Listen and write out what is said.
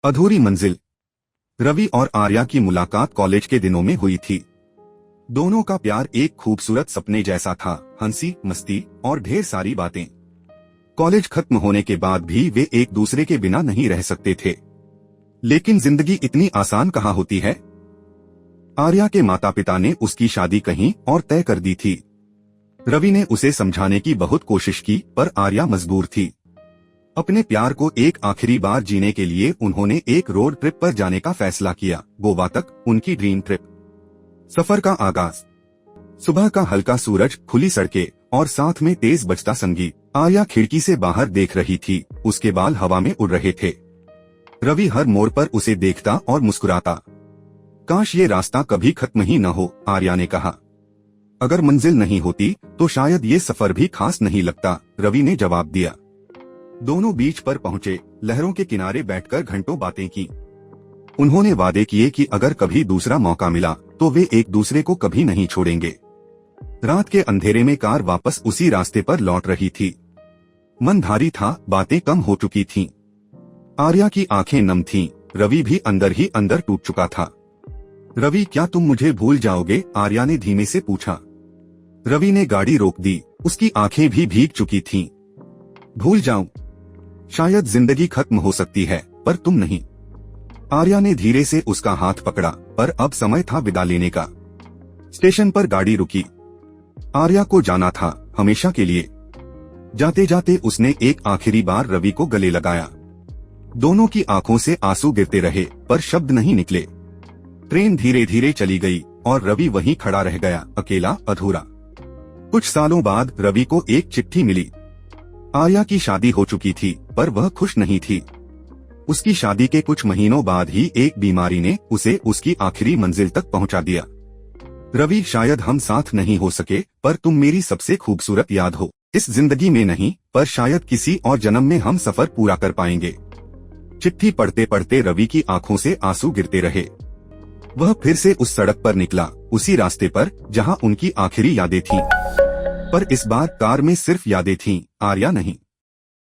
अधूरी मंजिल। रवि और आर्या की मुलाकात कॉलेज के दिनों में हुई थी। दोनों का प्यार एक खूबसूरत सपने जैसा था, हंसी मस्ती और ढेर सारी बातें। कॉलेज खत्म होने के बाद भी वे एक दूसरे के बिना नहीं रह सकते थे। लेकिन जिंदगी इतनी आसान कहाँ होती है। आर्या के माता पिता ने उसकी शादी कहीं और तय कर दी थी। रवि ने उसे समझाने की बहुत कोशिश की, पर आर्या मजबूर थी। अपने प्यार को एक आखिरी बार जीने के लिए उन्होंने एक रोड ट्रिप पर जाने का फैसला किया, गोवा तक, उनकी ड्रीम ट्रिप। सफर का आगाज। सुबह का हल्का सूरज, खुली सड़कें और साथ में तेज बजता संगीत। आर्या खिड़की से बाहर देख रही थी, उसके बाल हवा में उड़ रहे थे। रवि हर मोड़ पर उसे देखता और मुस्कुराता। काश ये रास्ता कभी खत्म ही न हो, आर्या ने कहा। अगर मंजिल नहीं होती तो शायद ये सफर भी खास नहीं लगता, रवि ने जवाब दिया। दोनों बीच पर पहुंचे, लहरों के किनारे बैठकर घंटों बातें की। उन्होंने वादे किए कि अगर कभी दूसरा मौका मिला तो वे एक दूसरे को कभी नहीं छोड़ेंगे। रात के अंधेरे में कार वापस उसी रास्ते पर लौट रही थी। मन भारी था, बातें कम हो चुकी थीं। आर्या की आंखें नम थीं, रवि भी अंदर ही अंदर टूट चुका था। रवि, क्या तुम मुझे भूल जाओगे? आर्या ने धीमे से पूछा। रवि ने गाड़ी रोक दी, उसकी आंखें भी भीग चुकी थीं। भूल जाऊं? शायद जिंदगी खत्म हो सकती है, पर तुम नहीं। आर्या ने धीरे से उसका हाथ पकड़ा, पर अब समय था विदा लेने का। स्टेशन पर गाड़ी रुकी। आर्या को जाना था, हमेशा के लिए। जाते जाते उसने एक आखिरी बार रवि को गले लगाया। दोनों की आंखों से आंसू गिरते रहे, पर शब्द नहीं निकले। ट्रेन धीरे धीरे चली गई और रवि वहीं खड़ा रह गया, अकेला, अधूरा। कुछ सालों बाद रवि को एक चिट्ठी मिली। आर्या की शादी हो चुकी थी, पर वह खुश नहीं थी। उसकी शादी के कुछ महीनों बाद ही एक बीमारी ने उसे उसकी आखिरी मंजिल तक पहुंचा दिया। रवि, शायद हम साथ नहीं हो सके, पर तुम मेरी सबसे खूबसूरत याद हो। इस जिंदगी में नहीं, पर शायद किसी और जन्म में हम सफर पूरा कर पाएंगे। चिट्ठी पढ़ते पढ़ते रवि की आंखों से आंसू गिरते रहे। वह फिर से उस सड़क पर निकला, उसी रास्ते पर जहां उनकी आखिरी यादें थीं। पर इस बार कार में सिर्फ यादें थीं, आर्या नहीं।